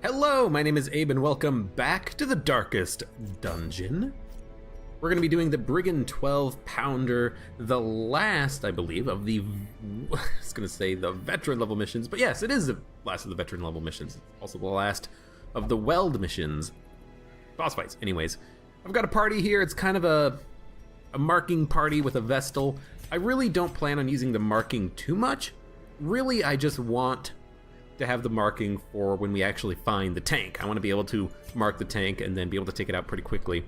Hello, my name is Abe and welcome back to the darkest dungeon. We're going to be doing the Brigand 12-pounder, the last, I believe, of the, I was going to say the veteran level missions, but yes, it is the last of the veteran level missions. Also the last of the weld missions. Boss fights. Anyways, I've got a party here. It's kind of a marking party with a Vestal. I really don't plan on using the marking too much. Really, I just want to have the marking for when we actually find the tank. I want to be able to mark the tank and then be able to take it out pretty quickly.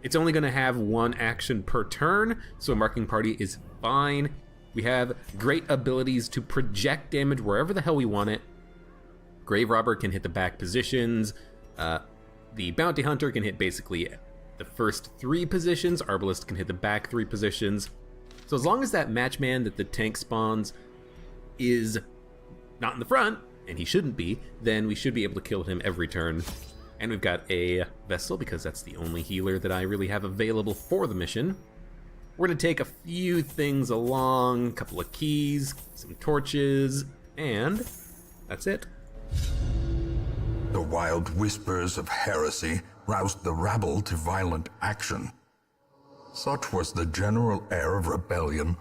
It's only going to have one action per turn, so a marking party is fine. We have great abilities to project damage wherever the hell we want it. Grave Robber can hit the back positions. The Bounty Hunter can hit basically the first 3 positions. Arbalist can hit the back 3 positions. So as long as that Matchman that the tank spawns is not in the front, and he shouldn't be, then we should be able to kill him every turn. And we've got a Vestal because that's the only healer that I really have available for the mission. We're gonna take a few things along, a couple of keys, some torches, and that's it. The wild whispers of heresy roused the rabble to violent action. Such was the general air of rebellion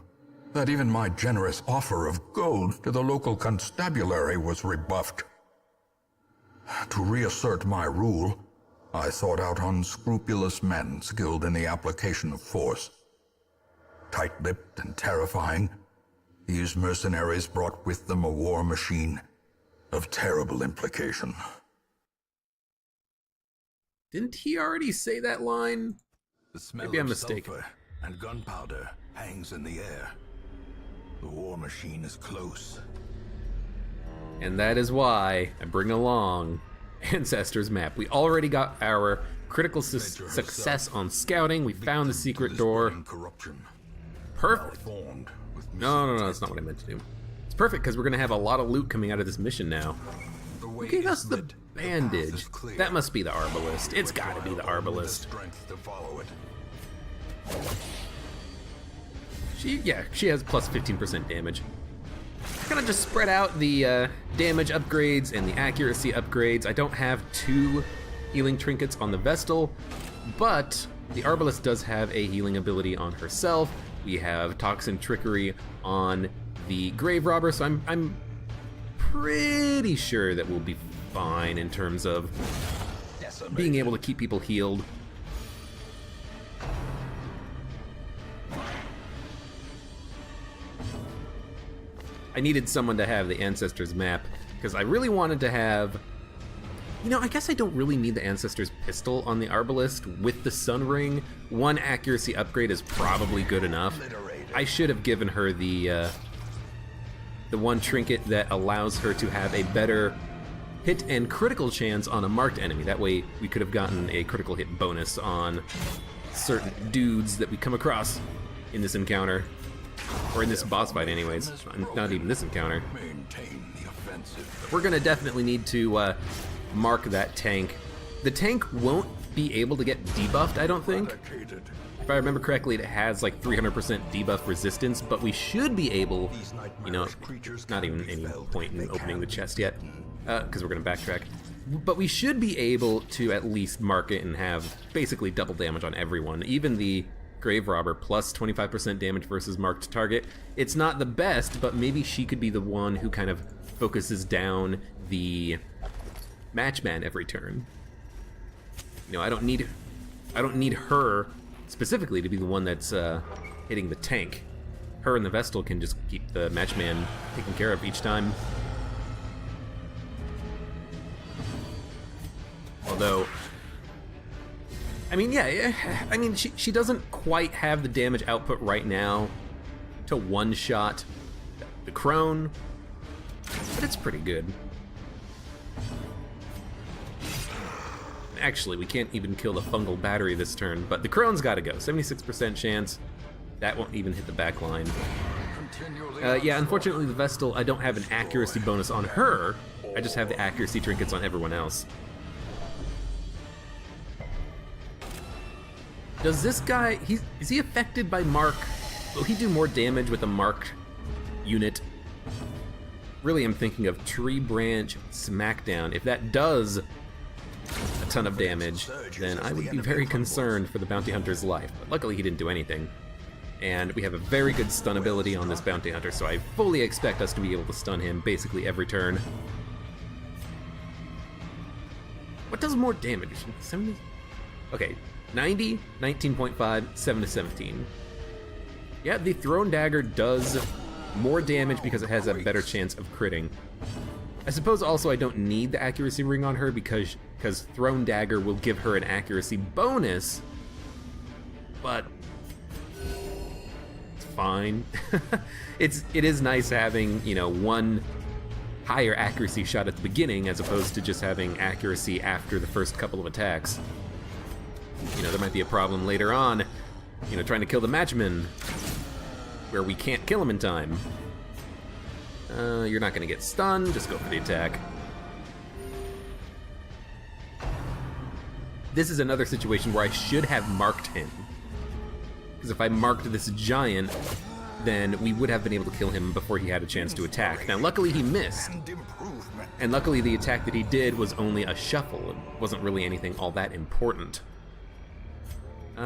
that even my generous offer of gold to the local constabulary was rebuffed. To reassert my rule, I sought out unscrupulous men skilled in the application of force. Tight-lipped and terrifying, these mercenaries brought with them a war machine of terrible implication. Didn't he already say that line? The smell Maybe I'm of mistaken. sulfur and gunpowder hangs in the air. The war machine is close. And that is why I bring along Ancestors map. We already got our critical success on scouting. We found the secret door. Perfect. No, that's not what I meant to do. It's perfect because we're going to have a lot of loot coming out of this mission now. Who gave us the bandage? That must be the Arbalist. It's got to be the Arbalist. She has plus 15% damage. I'm gonna just spread out the damage upgrades and the accuracy upgrades. I don't have 2 healing trinkets on the Vestal, but the Arbalist does have a healing ability on herself. We have Toxin Trickery on the Grave Robber, so I'm pretty sure that we'll be fine in terms of being able to keep people healed. I needed someone to have the Ancestors map because I really wanted to have, you know, I guess I don't really need the Ancestors pistol on the Arbalist with the Sun Ring. 1 accuracy upgrade is probably good enough. I should have given her the 1 trinket that allows her to have a better hit and critical chance on a marked enemy. That way we could have gotten a critical hit bonus on certain dudes that we come across in this encounter. Or in this boss fight anyways, not even this encounter. We're gonna definitely need to mark that tank. The tank won't be able to get debuffed, I don't think. If I remember correctly, it has like 300% debuff resistance, but we should be able, you know, not even any point in opening the chest yet, because we're gonna backtrack. But we should be able to at least mark it and have basically double damage on everyone, even the Grave Robber plus 25% damage versus marked target. It's not the best, but maybe she could be the one who kind of focuses down the Matchman every turn. You know, I don't need her specifically to be the one that's hitting the tank. Her and the Vestal can just keep the Matchman taken care of each time. Although, I mean, I mean, she doesn't quite have the damage output right now to one-shot the Crone, but it's pretty good. Actually, we can't even kill the Fungal Battery this turn, but the Crone's gotta go. 76% chance. That won't even hit the back line. Yeah, unfortunately the Vestal, I don't have an accuracy bonus on her. I just have the accuracy trinkets on everyone else. Does this guy, is he affected by mark? Will he do more damage with a marked unit? really am thinking of Tree Branch Smackdown. If that does a ton of damage, then I would be very concerned for the bounty hunter's life. But luckily he didn't do anything. And we have a very good stun ability on this bounty hunter, so I fully expect us to be able to stun him basically every turn. What does more damage? 70? Okay, 90, 19.5, 7 to 17. Yeah, the Thrown Dagger does more damage because it has a better chance of critting. I suppose also I don't need the accuracy ring on her because Thrown Dagger will give her an accuracy bonus, but it's fine. it is nice having, you know, one higher accuracy shot at the beginning as opposed to just having accuracy after the first couple of attacks. You know, there might be a problem later on, you know, trying to kill the Matchman, where we can't kill him in time. You're not gonna get stunned, just go for the attack. This is another situation where I should have marked him. Because if I marked this giant, then we would have been able to kill him before he had a chance to attack. Now, luckily he missed. And luckily the attack that he did was only a shuffle. It wasn't really anything all that important.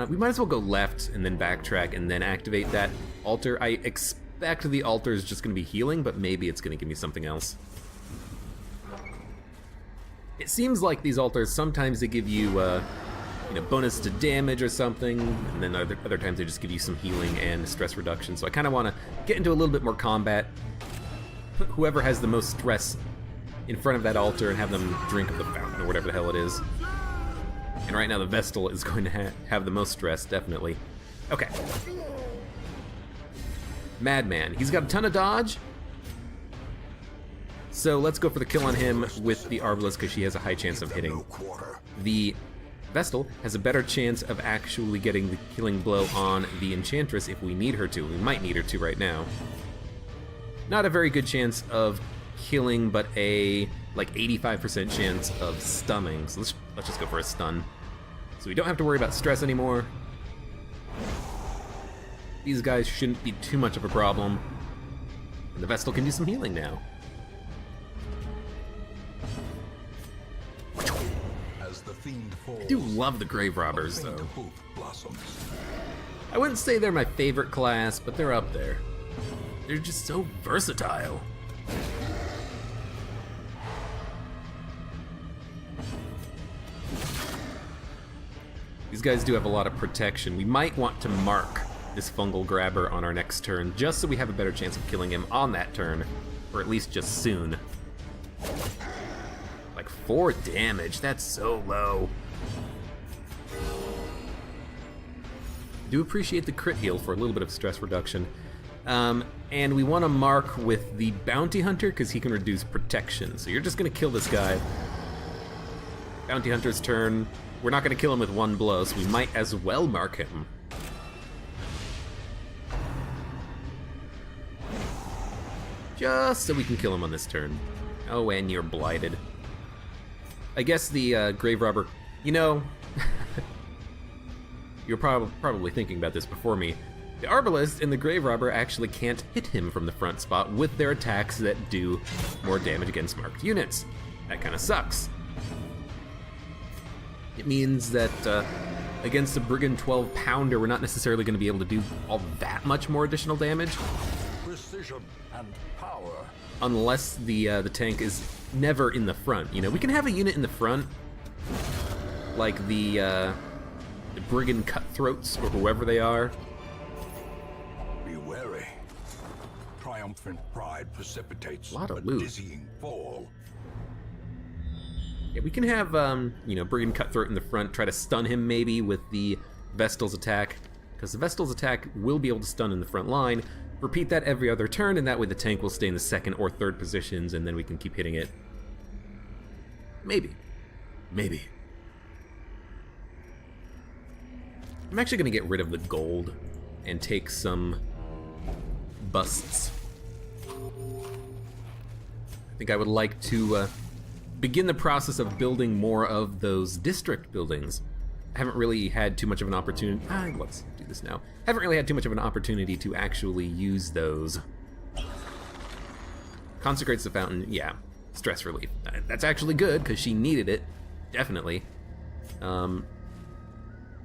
We might as well go left and then backtrack and then activate that altar. I expect the altar is just going to be healing, but maybe it's going to give me something else. It seems like these altars, sometimes they give you, you know, bonus to damage or something, and then other times they just give you some healing and stress reduction. So I kind of want to get into a little bit more combat. Put whoever has the most stress in front of that altar and have them drink of the fountain or whatever the hell it is. And right now the Vestal is going to have the most stress, definitely. Okay. Madman. He's got a ton of dodge. So let's go for the kill on him with the Arbalest because she has a high chance of hitting. The Vestal has a better chance of actually getting the killing blow on the Enchantress if we need her to. We might need her to right now. Not a very good chance of killing, but a like 85% chance of stunning. So let's just go for a stun. So we don't have to worry about stress anymore. These guys shouldn't be too much of a problem. And the Vestal can do some healing now. As the fiend falls, I do love the Grave Robbers, though. I wouldn't say they're my favorite class, but they're up there. They're just so versatile. These guys do have a lot of protection. We might want to mark this Fungal Grabber on our next turn, just so we have a better chance of killing him on that turn, or at least just soon. Like 4 damage, that's so low. Do appreciate the crit heal for a little bit of stress reduction. And we want to mark with the Bounty Hunter because he can reduce protection. So you're just going to kill this guy. Bounty Hunter's turn. We're not going to kill him with one blow, so we might as well mark him. Just so we can kill him on this turn. Oh, and you're blighted. I guess the Grave Robber, you know, you're probably thinking about this before me. The Arbalest and the Grave Robber actually can't hit him from the front spot with their attacks that do more damage against marked units. That kind of sucks. It means that against a Brigand 12 pounder, we're not necessarily going to be able to do all that much more additional damage. Precision and power. Unless the tank is never in the front. You know, we can have a unit in the front, like the Brigand Cutthroats or whoever they are. Be wary. Triumphant pride precipitates A lot of a loot. dizzying fall. Yeah, we can have, you know, Brigand Cutthroat in the front, try to stun him maybe with the Vestal's attack, because the Vestal's attack will be able to stun in the front line. Repeat that every other turn, and that way the tank will stay in the second or third positions, and then we can keep hitting it. Maybe. Maybe. I'm actually going to get rid of the gold and take some busts. I think I would like to begin the process of building more of those district buildings. I haven't really had too much of an opportunity. Let's do this now. Haven't really had too much of an opportunity to actually use those. Consecrates the fountain, yeah. Stress relief. That's actually good, because she needed it. Definitely. You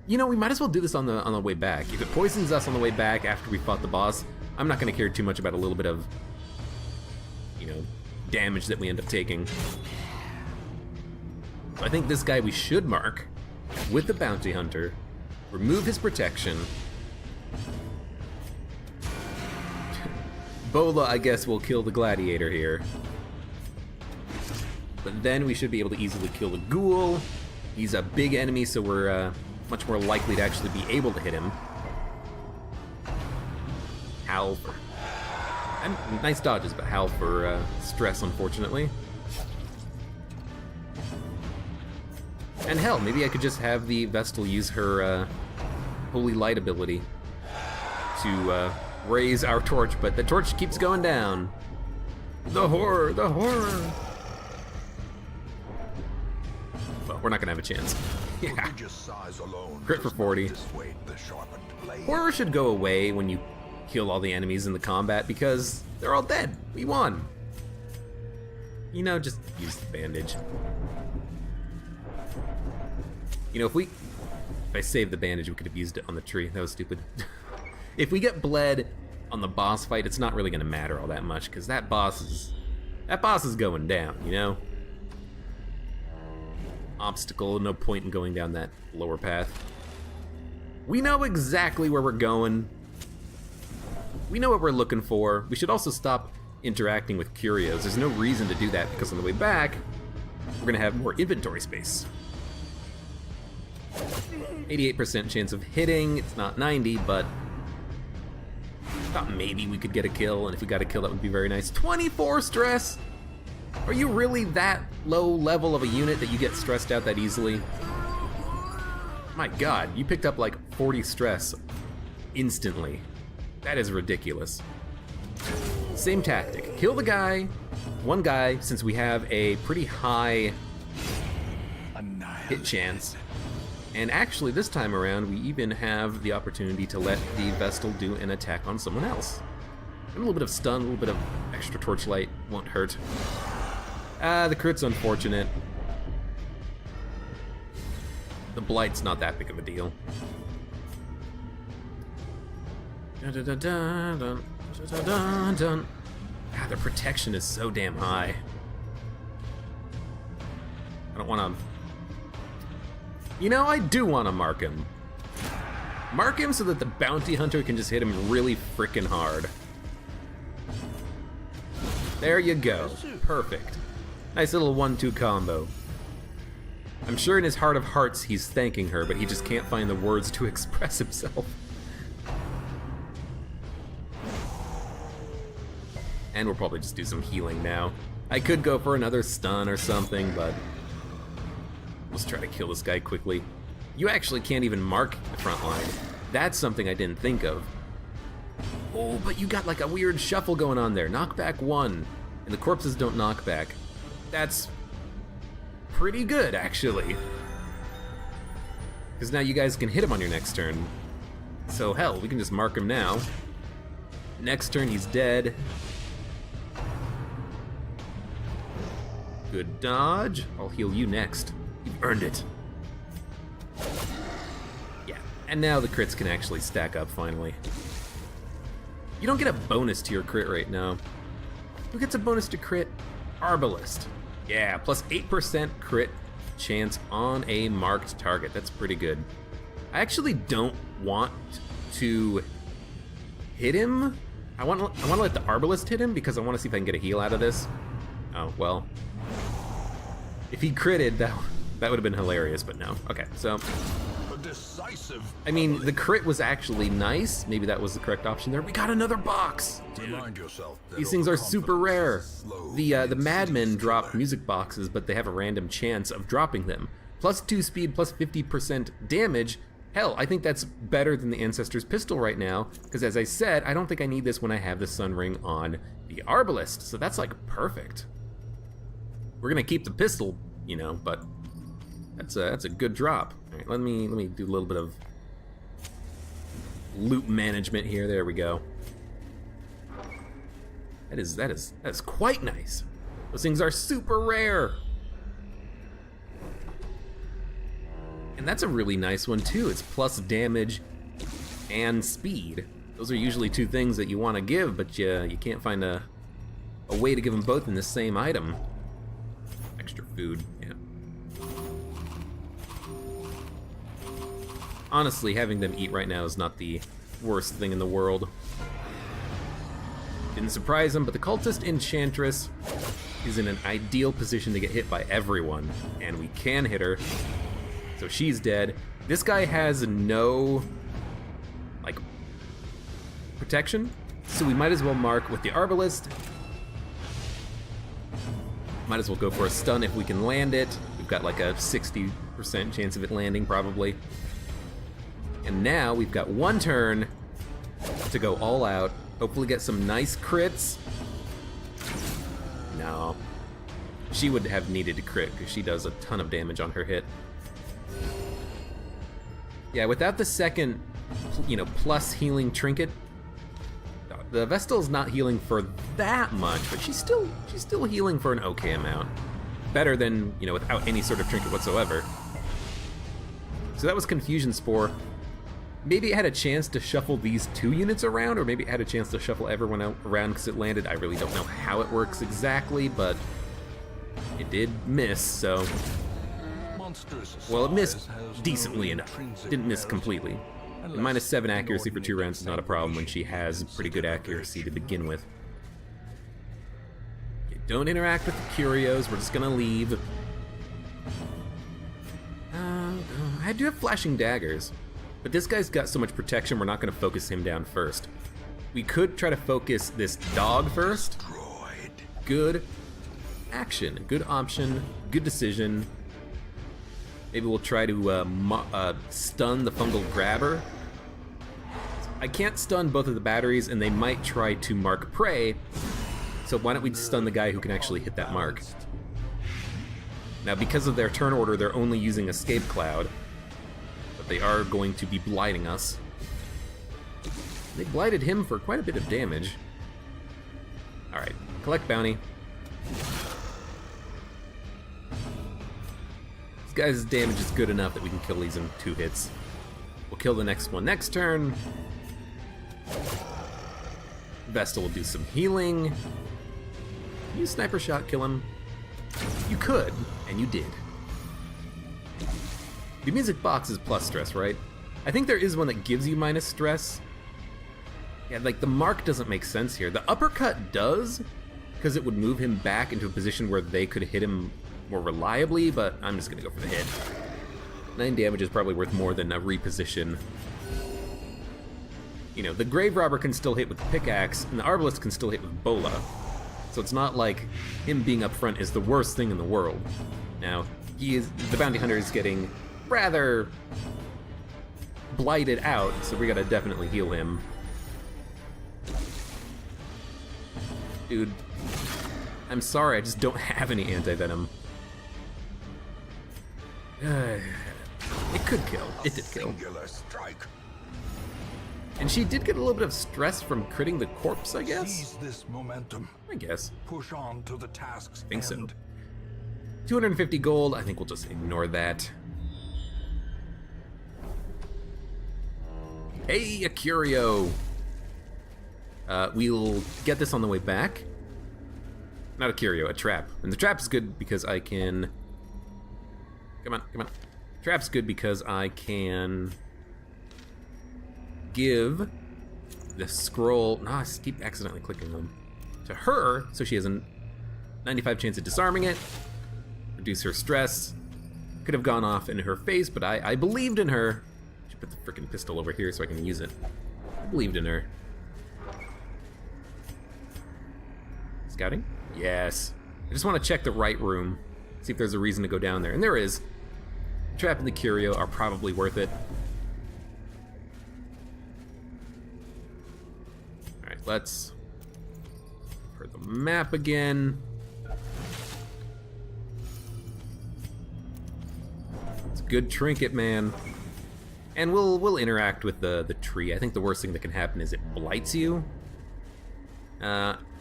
know, we might as well do this on the way back. If it poisons us on the way back after we fought the boss, I'm not going to care too much about a little bit of, you know, damage that we end up taking. So I think this guy we should mark with the bounty hunter, remove his protection. Bola, I guess, will kill the gladiator here. But then we should be able to easily kill the ghoul. He's a big enemy, so we're much more likely to actually be able to hit him. Howl for... nice dodges, but howl for stress, unfortunately. And hell, maybe I could just have the Vestal use her Holy Light ability to raise our torch, but the torch keeps going down. The horror, the horror! Well, we're not gonna have a chance. Yeah. Crit for 40. Horror should go away when you kill all the enemies in the combat because they're all dead. We won. You know, just use the bandage. You know, if I saved the bandage, we could have used it on the tree. That was stupid. If we get bled on the boss fight, it's not really gonna matter all that much because that boss is going down, you know? Obstacle, no point in going down that lower path. We know exactly where we're going. We know what we're looking for. We should also stop interacting with curios. There's no reason to do that because on the way back, we're gonna have more inventory space. 88% chance of hitting. It's not 90, but I thought maybe we could get a kill, and if we got a kill, that would be very nice. 24 stress? Are you really that low level of a unit that you get stressed out that easily? My god, you picked up like 40 stress instantly. That is ridiculous. Same tactic. Kill the guy, one guy, since we have a pretty high hit chance. And actually, this time around, we even have the opportunity to let the Vestal do an attack on someone else. And a little bit of stun, a little bit of extra torchlight won't hurt. The crit's unfortunate. The blight's not that big of a deal. The protection is so damn high. I don't want to... You know, I do want to mark him. Mark him so that the bounty hunter can just hit him really frickin' hard. There you go. Perfect. Nice little 1-2 combo. I'm sure in his heart of hearts he's thanking her, but he just can't find the words to express himself. And we'll probably just do some healing now. I could go for another stun or something, but let's try to kill this guy quickly. You actually can't even mark the front line. That's something I didn't think of. Oh, but you got like a weird shuffle going on there. Knockback 1, and the corpses don't knock back. That's pretty good, actually. Because now you guys can hit him on your next turn. So hell, we can just mark him now. Next turn, he's dead. Good dodge. I'll heal you next. You've earned it. Yeah, and now the crits can actually stack up finally. You don't get a bonus to your crit right now. Who gets a bonus to crit? Arbalist. Yeah, plus 8% crit chance on a marked target. That's pretty good. I actually don't want to hit him. I want to let the Arbalist hit him because I want to see if I can get a heal out of this. Oh, well. If he critted, that would have been hilarious, but no. Okay, so... I mean, the crit was actually nice. Maybe that was the correct option there. We got another box! Remind yourself that These things are super rare. slow The madmen drop music boxes, but they have a random chance of dropping them. Plus 2 speed, plus 50% damage. Hell, I think that's better than the Ancestor's Pistol right now, because as I said, I don't think I need this when I have the Sun Ring on the Arbalist, so that's like perfect. We're gonna keep the pistol, you know, but that's a good drop. All right, let me do a little bit of loot management here. There we go. That is quite nice. Those things are super rare. And that's a really nice one too. It's plus damage and speed. Those are usually two things that you want to give, but you can't find a way to give them both in the same item. Extra food, yeah. Honestly, having them eat right now is not the worst thing in the world. Didn't surprise them, but the cultist enchantress is in an ideal position to get hit by everyone, and we can hit her. So she's dead. This guy has no, like, protection, so we might as well mark with the arbalist. Might as well go for a stun if we can land it. We've got like a 60% chance of it landing, probably. And now we've got one turn to go all out. Hopefully get some nice crits. No. She would have needed to crit because she does a ton of damage on her hit. Yeah, without the second, plus healing trinket, the Vestal's not healing for that much, but she's still healing for an okay amount. Better than, without any sort of trinket whatsoever. So that was Confusion Spore. Maybe it had a chance to shuffle these 2 units around, or maybe it had a chance to shuffle everyone around because it landed. I really don't know how it works exactly, but it did miss, so... Well, it missed decently enough. Didn't miss completely. And -7 accuracy for 2 rounds is not a problem when she has pretty good accuracy to begin with. Okay, don't interact with the curios, we're just gonna leave. I do have flashing daggers, but this guy's got so much protection we're not gonna focus him down first. We could try to focus this dog first. Good action, good option, good decision. Maybe we'll try to stun the fungal grabber. I can't stun both of the batteries, and they might try to mark prey, so why don't we stun the guy who can actually hit that mark? Now, because of their turn order, they're only using Escape Cloud, but they are going to be blighting us. They blighted him for quite a bit of damage. Alright, collect bounty. This guy's damage is good enough that we can kill these in 2 hits. We'll kill the next one next turn. Vestal will do some healing. Can you sniper shot kill him? You could, and you did. The music box is plus stress, right? I think there is one that gives you minus stress. Yeah, like the mark doesn't make sense here. The uppercut does, because it would move him back into a position where they could hit him more reliably, but I'm just gonna go for the hit. 9 damage is probably worth more than a reposition. The Grave Robber can still hit with the pickaxe, and the Arbalist can still hit with Bola. So it's not like him being up front is the worst thing in the world. Now, the Bounty Hunter is getting rather blighted out, so we gotta definitely heal him. Dude, I'm sorry, I just don't have any anti-venom. It could kill. It did kill. And she did get a little bit of stress from critting the corpse, I guess? Seize this momentum. I guess. Push on to the task's I think so. end. 250 gold, I think we'll just ignore that. Hey, a curio! We'll get this on the way back. Not a curio, a trap. And the trap's good because I can... Come on. Trap's good because I can... give the scroll... No, I keep accidentally clicking them. To her, so she has a 95 chance of disarming it. Reduce her stress. Could have gone off in her face, but I believed in her. I should put the frickin' pistol over here so I can use it. I believed in her. Scouting? Yes. I just want to check the right room. See if there's a reason to go down there. And there is. Trap and the curio are probably worth it. Alright, let's... for the map again. It's a good trinket, man. And we'll interact with the tree. I think the worst thing that can happen is it blights you.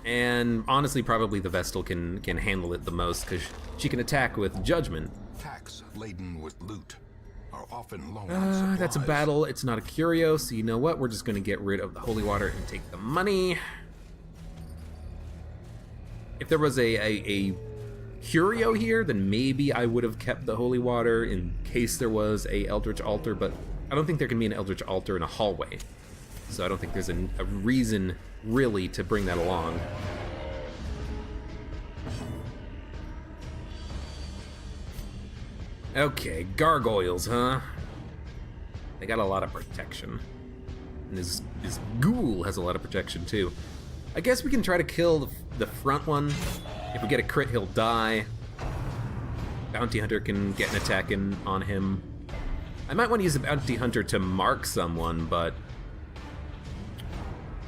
And honestly, probably the Vestal can handle it the most, because she can attack with Judgment. Packs laden with loot are often low on supplies. That's a battle. It's not a curio, so you know what? We're just going to get rid of the holy water and take the money. If there was a curio here, then maybe I would have kept the holy water in case there was a eldritch altar, but I don't think there can be an eldritch altar in a hallway. So I don't think there's a reason, really, to bring that along. Okay, gargoyles, huh? They got a lot of protection. And this ghoul has a lot of protection, too. I guess we can try to kill the front one. If we get a crit, he'll die. Bounty Hunter can get an attack in on him. I might want to use the Bounty Hunter to mark someone, but...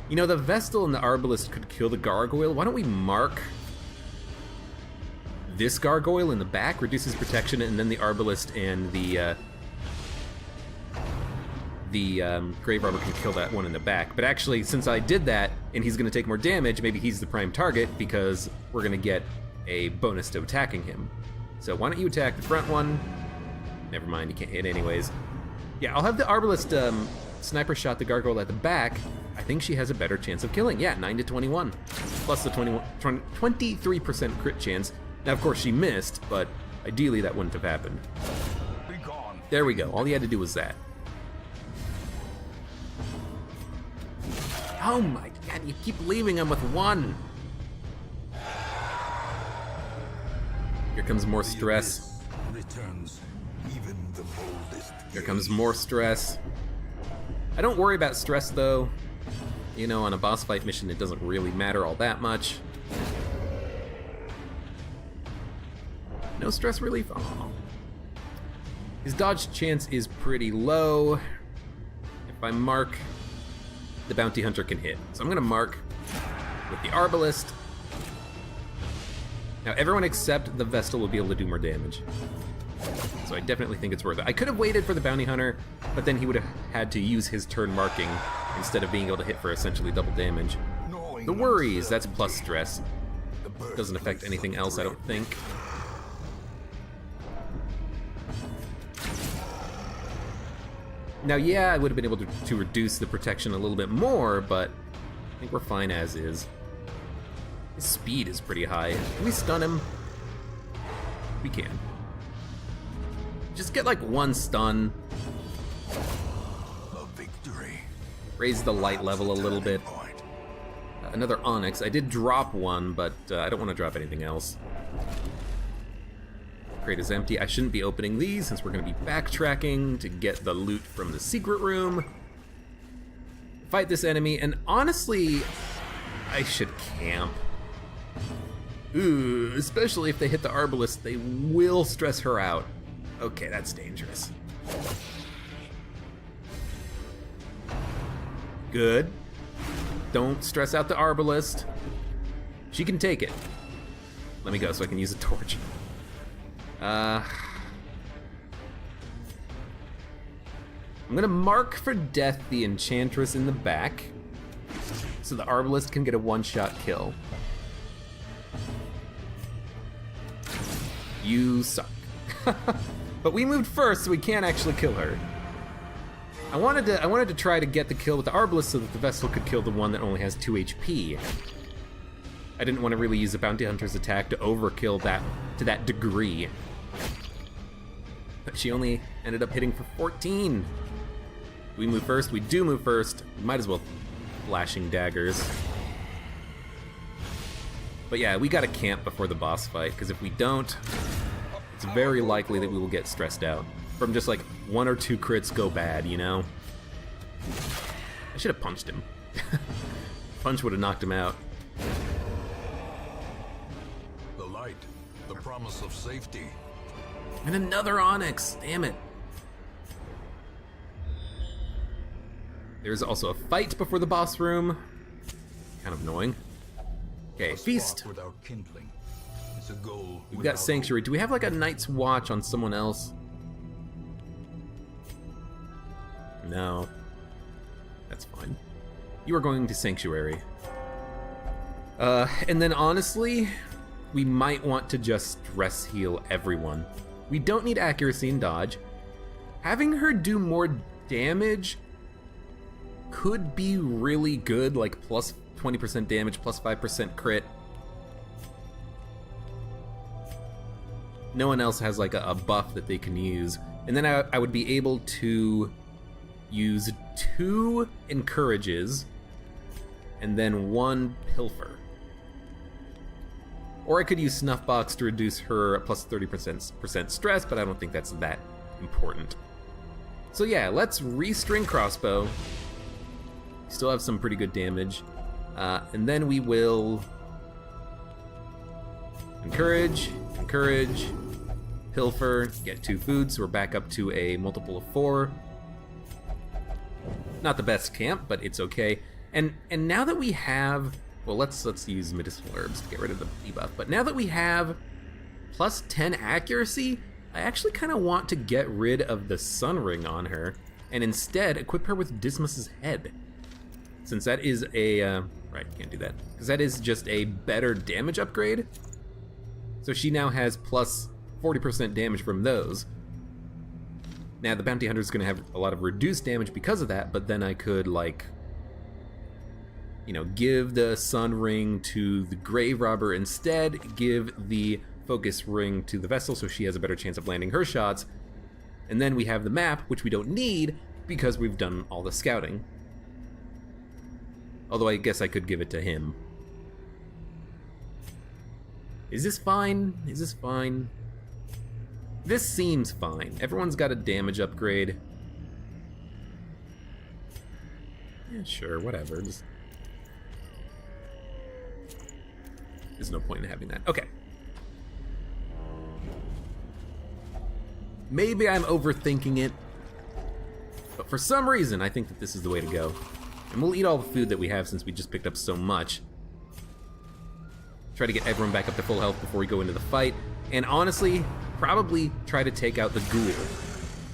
You know, the Vestal and the Arbalist could kill the Gargoyle. Why don't we mark this Gargoyle in the back, reduces protection, and then the Arbalist and the Grave Robber can kill that one in the back. But actually, since I did that, and he's going to take more damage, maybe he's the prime target, because we're going to get a bonus to attacking him. So why don't you attack the front one? Never mind, you can't hit anyways. Yeah, I'll have the Arbalist sniper shot the Gargoyle at the back. I think she has a better chance of killing. Yeah, 9 to 21. Plus the 23% crit chance. Now, of course, she missed, but ideally that wouldn't have happened. There we go. All he had to do was that. Oh my god, you keep leaving him with one. Here comes more stress. Here comes more stress. I don't worry about stress, though. You know, on a boss fight mission, it doesn't really matter all that much. No stress relief? Oh. His dodge chance is pretty low. If I mark, the Bounty Hunter can hit. So I'm gonna mark with the Arbalist. Now everyone except the Vestal will be able to do more damage. So I definitely think it's worth it. I could have waited for the Bounty Hunter, but then he would have had to use his turn marking instead of being able to hit for essentially double damage. The worries, that's plus stress. Doesn't affect anything else, I don't think. Now, yeah, I would have been able to reduce the protection a little bit more, but I think we're fine as is. His speed is pretty high. Can we stun him? We can. Just get like one stun. A victory. Raise the light level a little bit. Another Onyx. I did drop one, but I don't want to drop anything else. Crate is empty. I shouldn't be opening these since we're going to be backtracking to get the loot from the secret room. Fight this enemy, and honestly, I should camp. Ooh, especially if they hit the Arbalist, they will stress her out. Okay, that's dangerous. Good. Don't stress out the Arbalist. She can take it. Let me go so I can use a torch. I'm gonna mark for death the Enchantress in the back, so the Arbalist can get a one-shot kill. You suck. But we moved first, so we can't actually kill her. I wanted to try to get the kill with the Arbalist so that the Vestal could kill the one that only has 2 HP. I didn't want to really use the Bounty Hunter's attack to overkill that to that degree. But she only ended up hitting for 14. We move first, we do move first. We might as well flashing daggers. But yeah, we gotta camp before the boss fight, because if we don't, it's very likely that we will get stressed out from just like 1 or 2 crits go bad, you know? I should have punched him. Punch would have knocked him out. The light, the promise of safety. And another Onyx, damn it. There's also a fight before the boss room. Kind of annoying. Okay, feast. Without kindling. It's a goal. We've got Sanctuary. Do we have like a Night's Watch on someone else? No. That's fine. You are going to Sanctuary. And then honestly, we might want to just stress heal everyone. We don't need accuracy and dodge. Having her do more damage could be really good, like plus 20% damage, plus 5% crit. No one else has like a buff that they can use. And then I would be able to use 2 encourages and then 1 pilfer. Or I could use Snuffbox to reduce her plus 30% stress, but I don't think that's that important. So yeah, let's restring crossbow. Still have some pretty good damage. And then we will encourage, pilfer, get 2 food, so we're back up to a multiple of 4. Not the best camp, but it's okay. And now that we have, well, let's use medicinal herbs to get rid of the debuff. But now that we have plus 10 accuracy, I actually kind of want to get rid of the sun ring on her and instead equip her with Dismas's head. Since that is a, right, can't do that. Because that is just a better damage upgrade. So she now has plus 40% damage from those. Now the bounty hunter is going to have a lot of reduced damage because of that, but then I could like, you know, give the sun ring to the grave robber instead, give the focus ring to the vessel so she has a better chance of landing her shots, and then we have the map, which we don't need because we've done all the scouting. Although I guess I could give it to him. Is this fine? Is this fine? This seems fine. Everyone's got a damage upgrade. Yeah, sure, whatever. Just... There's no point in having that. Okay. Maybe I'm overthinking it, but for some reason I think that this is the way to go. And we'll eat all the food that we have since we just picked up so much. Try to get everyone back up to full health before we go into the fight. And honestly, probably try to take out the ghoul.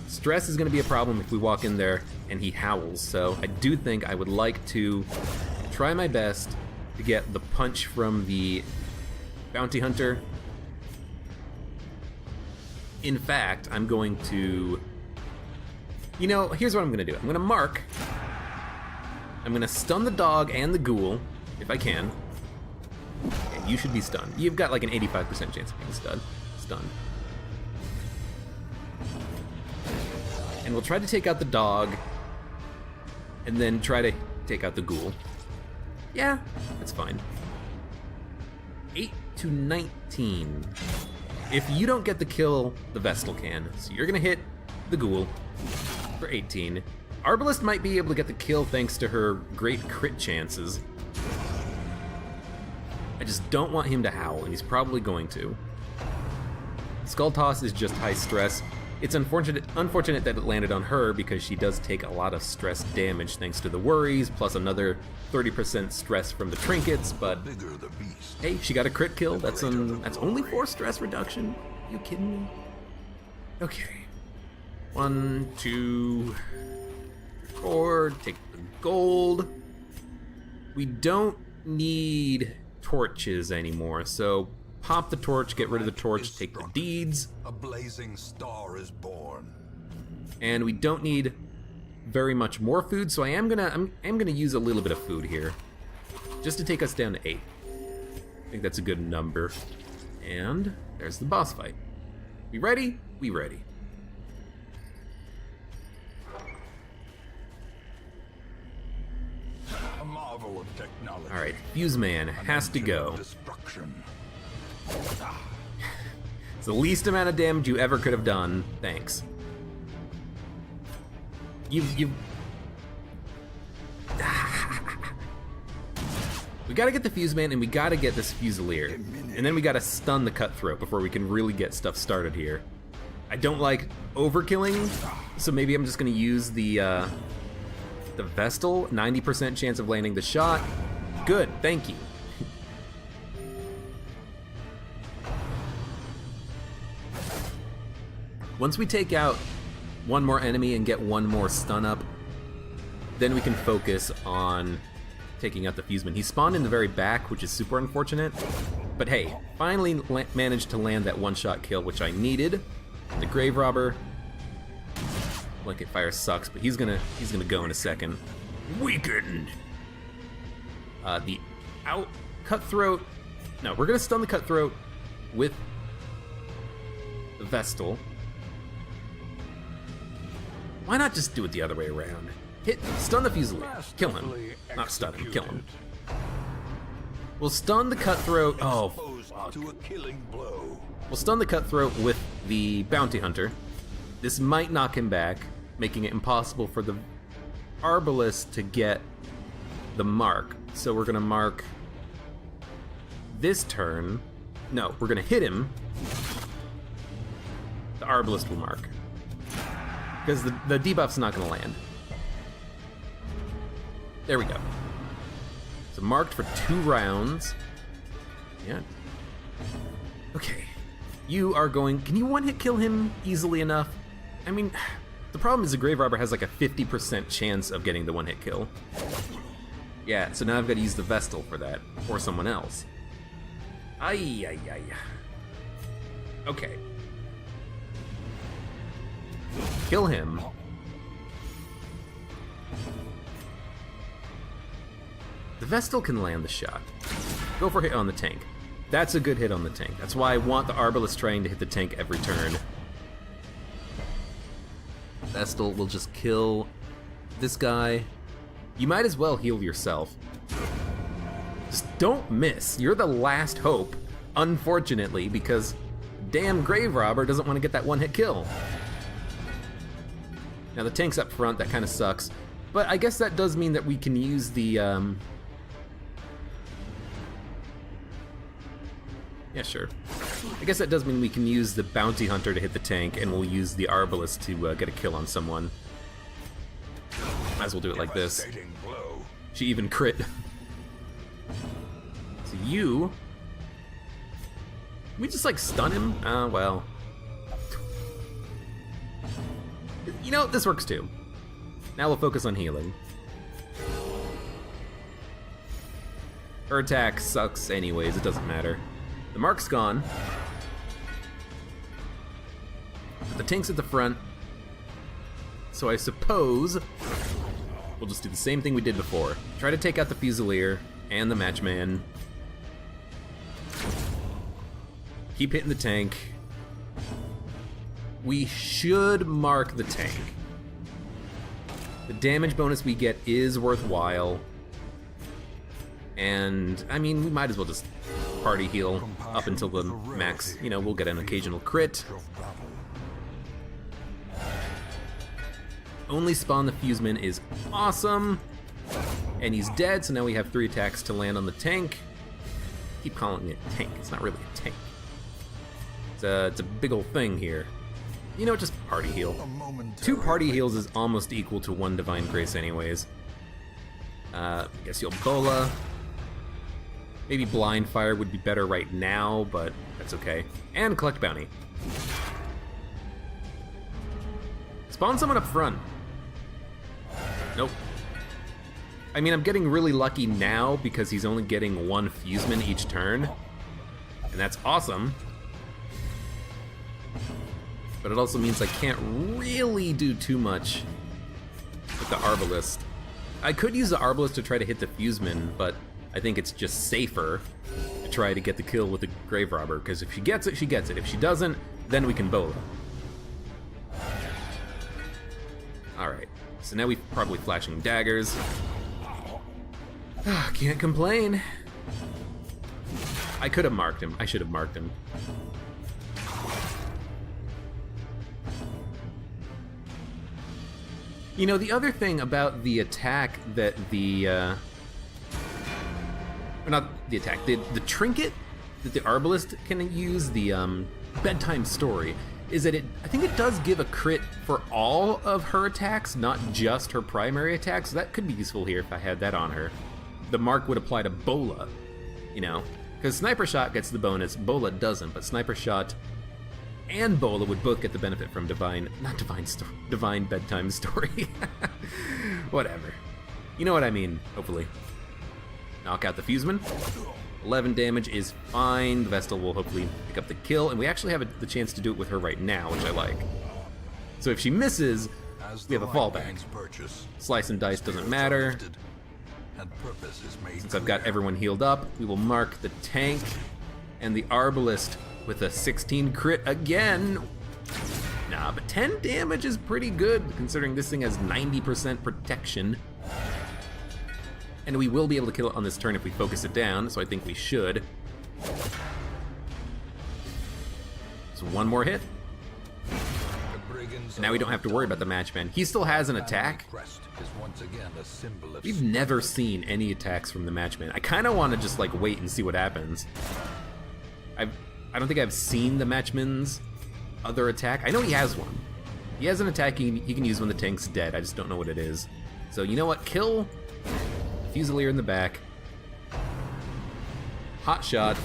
Stress is going to be a problem if we walk in there and he howls, so I do think I would like to try my best to get the punch from the bounty hunter. In fact, I'm going to... You know, here's what I'm going to do. I'm going to mark. I'm going to stun the dog and the ghoul, if I can. Yeah, you should be stunned. You've got like an 85% chance of being stunned. And we'll try to take out the dog, and then try to take out the ghoul. Yeah, that's fine. 8 to 19. If you don't get the kill, the Vestal can. So you're gonna hit the ghoul for 18. Arbalest might be able to get the kill thanks to her great crit chances. I just don't want him to howl, and he's probably going to. Skull Toss is just high stress. It's unfortunate that it landed on her because she does take a lot of stress damage thanks to the worries, plus another 30% stress from the trinkets, but hey, she got a crit kill. That's only 4 stress reduction. Are you kidding me? Okay. 1, 2, 4, take the gold. We don't need torches anymore, so pop the torch, get rid of the torch, take the deeds. A blazing star is born. And we don't need very much more food, so I'm gonna use a little bit of food here, just to take us down to 8. I think that's a good number. And there's the boss fight. We ready? We ready. A marvel of technology. All right, Fuse Man has to go. Destruction. It's the least amount of damage you ever could have done. Thanks. We gotta get the Fuse Man and we gotta get this Fusilier. And then we gotta stun the Cutthroat before we can really get stuff started here. I don't like overkilling, so maybe I'm just gonna use the Vestal. 90% chance of landing the shot. Good, thank you. Once we take out one more enemy and get one more stun up, then we can focus on taking out the Fuseman. He spawned in the very back, which is super unfortunate. But hey, finally managed to land that one-shot kill, which I needed. The Grave Robber. Blanket Fire sucks, but he's gonna go in a second. Weakened! The Cutthroat. No, we're gonna stun the Cutthroat with the Vestal. Why not just do it the other way around? Stun the Fusilier. Kill him. Not stun him, kill him. We'll stun the Cutthroat. Oh, fuck. We'll stun the Cutthroat with the Bounty Hunter. This might knock him back, making it impossible for the Arbalest to get the mark. So we're gonna mark this turn. No, we're gonna hit him. The Arbalest will mark. Because the debuff's not gonna land. There we go. So marked for 2 rounds. Yeah. Okay. You are going... Can you one-hit kill him easily enough? I mean, the problem is the Grave Robber has like a 50% chance of getting the one-hit kill. Yeah, so now I've got to use the Vestal for that. Or someone else. Ay. Okay. Kill him. The Vestal can land the shot. Go for a hit on the tank. That's a good hit on the tank. That's why I want the Arbalest trying to hit the tank every turn. Vestal will just kill this guy. You might as well heal yourself. Just don't miss. You're the last hope, unfortunately, because damn Grave Robber doesn't want to get that one-hit kill. Now the tank's up front, that kind of sucks. But I guess that does mean that we can use the, yeah, sure. I guess that does mean we can use the Bounty Hunter to hit the tank, and we'll use the Arbalest to get a kill on someone. Might as well do it like this. She even crit. So you... Can we just, like, stun him? Well... You know, this works too. Now we'll focus on healing. Her attack sucks anyways, it doesn't matter. The mark's gone. The tank's at the front. So I suppose we'll just do the same thing we did before. Try to take out the Fusilier and the Matchman. Keep hitting the tank. We should mark the tank. The damage bonus we get is worthwhile. And, I mean, we might as well just party heal up until the max. You know, we'll get an occasional crit. Only spawn the Fuseman is awesome. And he's dead, so now we have 3 attacks to land on the tank. Keep calling it tank, it's not really a tank. It's a big old thing here. You know, just party heal. 2 party heals is almost equal to 1 Divine Grace anyways. I guess you'll Bola. Maybe Blind Fire would be better right now, but that's okay. And collect bounty. Spawn someone up front. Nope. I mean, I'm getting really lucky now because he's only getting 1 Fuseman each turn. And that's awesome. But it also means I can't really do too much with the Arbalest. I could use the Arbalest to try to hit the Fuseman, but I think it's just safer to try to get the kill with the Grave Robber, because if she gets it, she gets it. If she doesn't, then we can Bola. Alright, so now we're probably flashing daggers. Can't complain. I could have marked him. I should have marked him. You know, the other thing about the attack that the, or not the attack, the trinket that the Arbalest can use, the bedtime story, is that I think it does give a crit for all of her attacks, not just her primary attacks. So that could be useful here if I had that on her. The mark would apply to Bola, you know, because Sniper Shot gets the bonus, Bola doesn't, but Sniper Shot and Bola would both get the benefit from Divine Bedtime Story. Whatever. You know what I mean, hopefully. Knock out the Fuseman. 11 damage is fine. The Vestal will hopefully pick up the kill, and we actually have the chance to do it with her right now, which I like. So if she misses, we have a fallback. Slice and dice doesn't matter. Since I've got everyone healed up, we will mark the tank and the Arbalist with a 16 crit again. Nah, but 10 damage is pretty good, considering this thing has 90% protection. And we will be able to kill it on this turn if we focus it down, so I think we should. So one more hit. And now we don't have to worry about the Matchman. He still has an attack. We've never seen any attacks from the Matchman. I kind of want to just like wait and see what happens. I don't think I've seen the Matchman's other attack. I know he has one. He has an attack he can use when the tank's dead. I just don't know what it is. So you know what? Kill Fusilier in the back. Hot shot.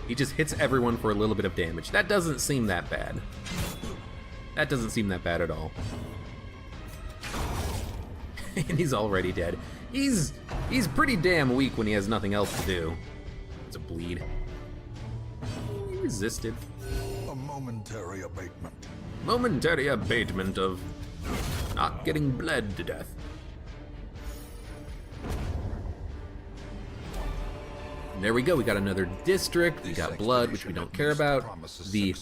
He just hits everyone for a little bit of damage. That doesn't seem that bad. That doesn't seem that bad at all. And he's already dead. He's pretty damn weak when he has nothing else to do. It's a bleed. He resisted. A momentary abatement. Momentary abatement of not getting bled to death. And there we go, we got another district, we got blood, which we don't care about. The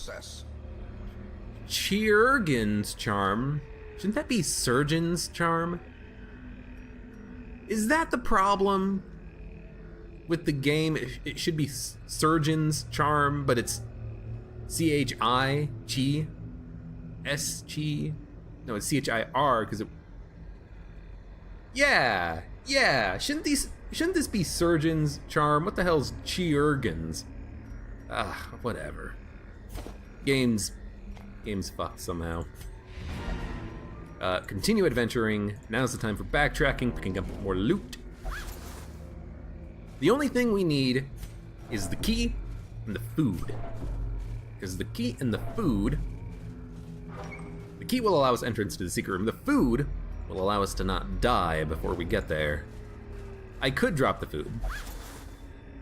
Chirurgin's Charm. Shouldn't that be Surgeon's Charm? Is that the problem with the game? It should be Surgeon's Charm, but it's C-H-I, Chi, S-Chi. No, it's C-H-I-R, because it... Yeah! Shouldn't this be Surgeon's Charm? What the hell's Chirurgin's? Whatever. Game's fucked somehow. Continue adventuring. Now's the time for backtracking, picking up more loot. The only thing we need is the key and the food. Because the key and the food... The key will allow us entrance to the secret room. The food will allow us to not die before we get there. I could drop the food.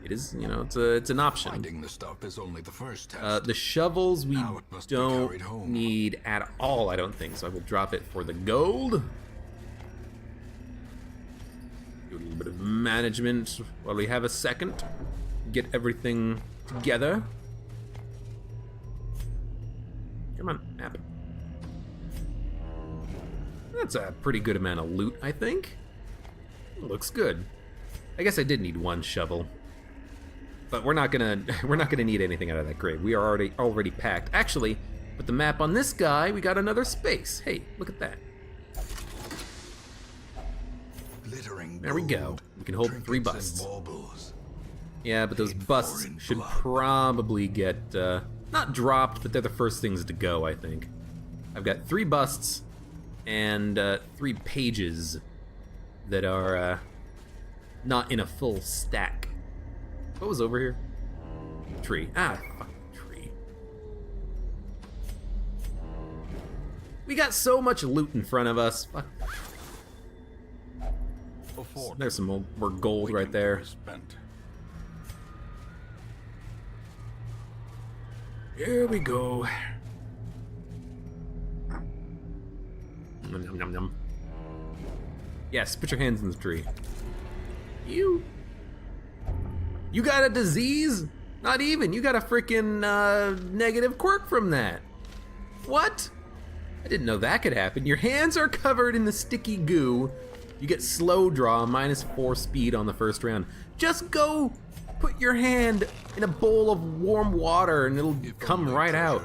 It is, you know, it's an option. Finding the stuff is only the first test. The shovels we don't need at all, I don't think, so I will drop it for the gold. Do a little bit of management while we have a second. Get everything together. Come on, happen. That's a pretty good amount of loot, I think. Looks good. I guess I did need one shovel. But we're not gonna need anything out of that grave. We are already packed. Actually, with the map on this guy, we got another space. Hey, look at that. There we go. We can hold 3 busts. Yeah, but those busts should probably get not dropped, but they're the first things to go, I think. I've got 3 busts and 3 pages that are not in a full stack. What was over here? Tree. Fucking tree. We got so much loot in front of us. Fuck. There's some more gold right there. Here we go. Nom, nom, nom, nom. Yes, put your hands in the tree. You got a disease? Not even. You got a freaking negative quirk from that. What? I didn't know that could happen. Your hands are covered in the sticky goo. You get slow draw, -4 speed on the first round. Just go put your hand in a bowl of warm water and it'll come right out.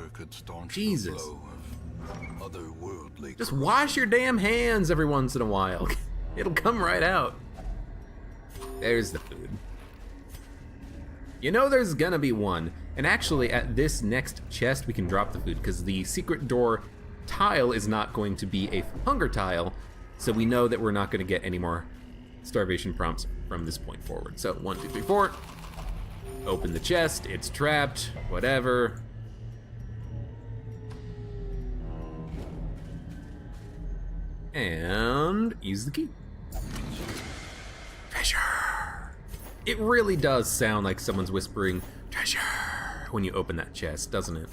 Jesus. Just wash your damn hands every once in a while. It'll come right out. There's the food. You know there's gonna be one. And actually at this next chest we can drop the food because the secret door tile is not going to be a hunger tile. So we know that we're not gonna get any more starvation prompts from this point forward. So 1, 2, 3, 4. Open the chest, it's trapped, whatever. And use the key. It really does sound like someone's whispering, treasure, when you open that chest, doesn't it?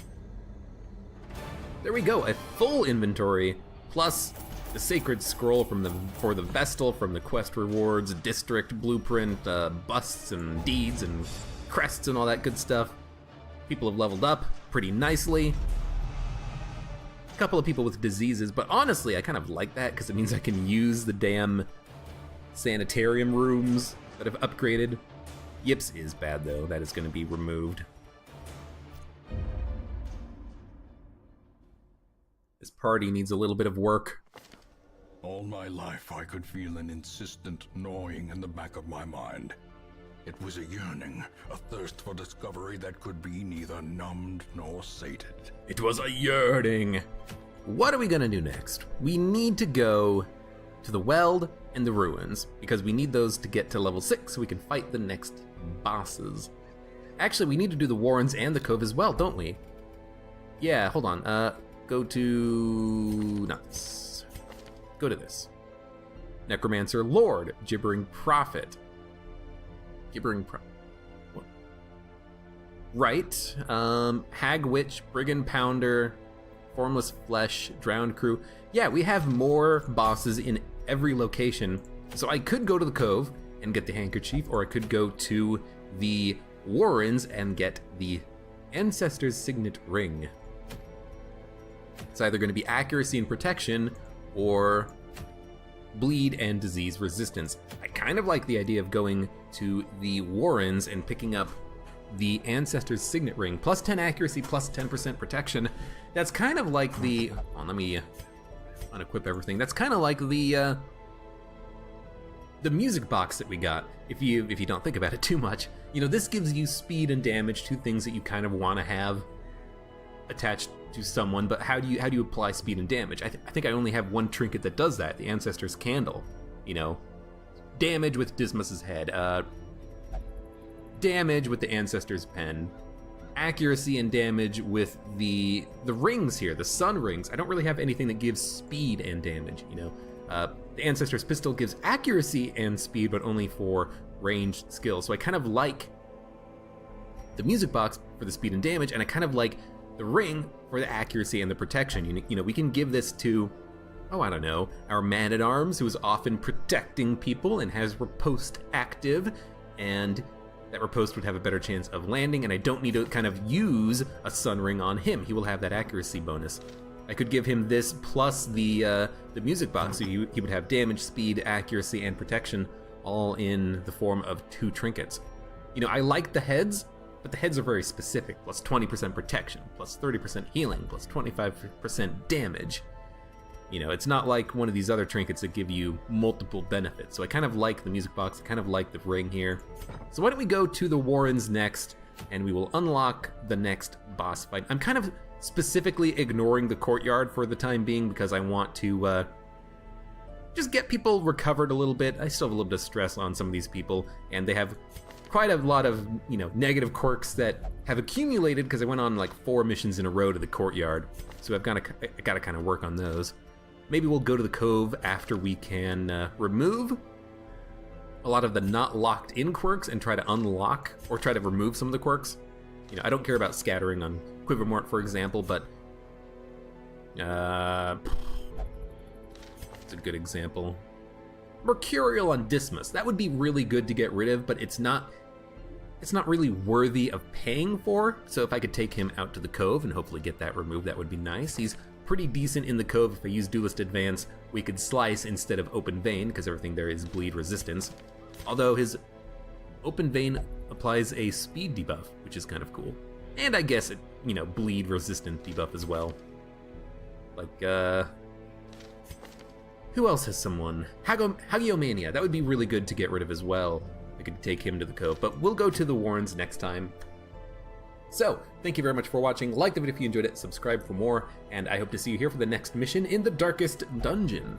There we go, a full inventory, plus the sacred scroll for the Vestal from the quest rewards, district, blueprint, busts and deeds and crests and all that good stuff. People have leveled up pretty nicely. A couple of people with diseases, but honestly, I kind of like that because it means I can use the damn sanitarium rooms that have upgraded. Yips is bad though, that is going to be removed. This party needs a little bit of work. All my life I could feel an insistent gnawing in the back of my mind. It was a yearning, a thirst for discovery that could be neither numbed nor sated. It was a yearning. What are we gonna do next? We need to go to the Weld and the Ruins, because we need those to get to level 6 so we can fight the next bosses. Actually, we need to do the Warrens and the Cove as well, don't we? Yeah, hold on. Go to... not this. Go to this. Necromancer Lord, Gibbering Prophet. Gibbering Prophet. What? Right. Hag Witch, Brigand Pounder, Formless Flesh, Drowned Crew. Yeah, we have more bosses in every location. So I could go to the Cove and get the Handkerchief, or I could go to the Warrens and get the Ancestor's Signet Ring. It's either going to be accuracy and protection, or bleed and disease resistance. I kind of like the idea of going to the Warrens and picking up the Ancestor's Signet Ring. Plus 10 accuracy, plus 10% protection. That's kind of like the... oh, let me unequip everything. That's kind of like the music box that we got. If you don't think about it too much. You know, this gives you speed and damage, two things that you kind of want to have attached to someone, but how do you apply speed and damage? I think I only have one trinket that does that, the Ancestor's Candle. You know, damage with Dismas's head, damage with the Ancestor's Pen, accuracy and damage with the rings here, the sun rings. I don't really have anything that gives speed and damage, you know. The Ancestor's Pistol gives accuracy and speed, but only for ranged skills. So I kind of like the music box for the speed and damage, and I kind of like the ring for the accuracy and the protection. You know, we can give this to, oh, I don't know, our man-at-arms, who is often protecting people and has riposte active, and that riposte would have a better chance of landing, and I don't need to kind of use a sun ring on him. He will have that accuracy bonus. I could give him this plus the music box, so he would have damage, speed, accuracy, and protection all in the form of 2 trinkets. You know, I like the heads, but the heads are very specific. Plus 20% protection, plus 30% healing, plus 25% damage. You know, it's not like one of these other trinkets that give you multiple benefits. So I kind of like the music box, I kind of like the ring here. So why don't we go to the Warrens next, and we will unlock the next boss fight. I'm kind of specifically ignoring the courtyard for the time being because I want to just get people recovered a little bit. I still have a little bit of stress on some of these people, and they have quite a lot of, you know, negative quirks that have accumulated because I went on like 4 missions in a row to the courtyard. So I gotta kind of work on those. Maybe we'll go to the Cove after we can remove a lot of the not locked in quirks and try to unlock or try to remove some of the quirks. You know, I don't care about scattering on Quivermort, for example, but it's a good example. Mercurial on Dismas, that would be really good to get rid of, but it's not really worthy of paying for. So if I could take him out to the Cove and hopefully get that removed, that would be nice. He's pretty decent in the Cove. If I use Duelist Advance, we could Slice instead of Open Vein, because everything there is bleed resistance. Although his Open Vein applies a speed debuff, which is kind of cool. And I guess it, you know, bleed resistant debuff as well. Like, who else has someone? Hagiomania, that would be really good to get rid of as well. I could take him to the Cove, but we'll go to the Warrens next time. So, thank you very much for watching. Like the video if you enjoyed it, subscribe for more, and I hope to see you here for the next mission in the Darkest Dungeon.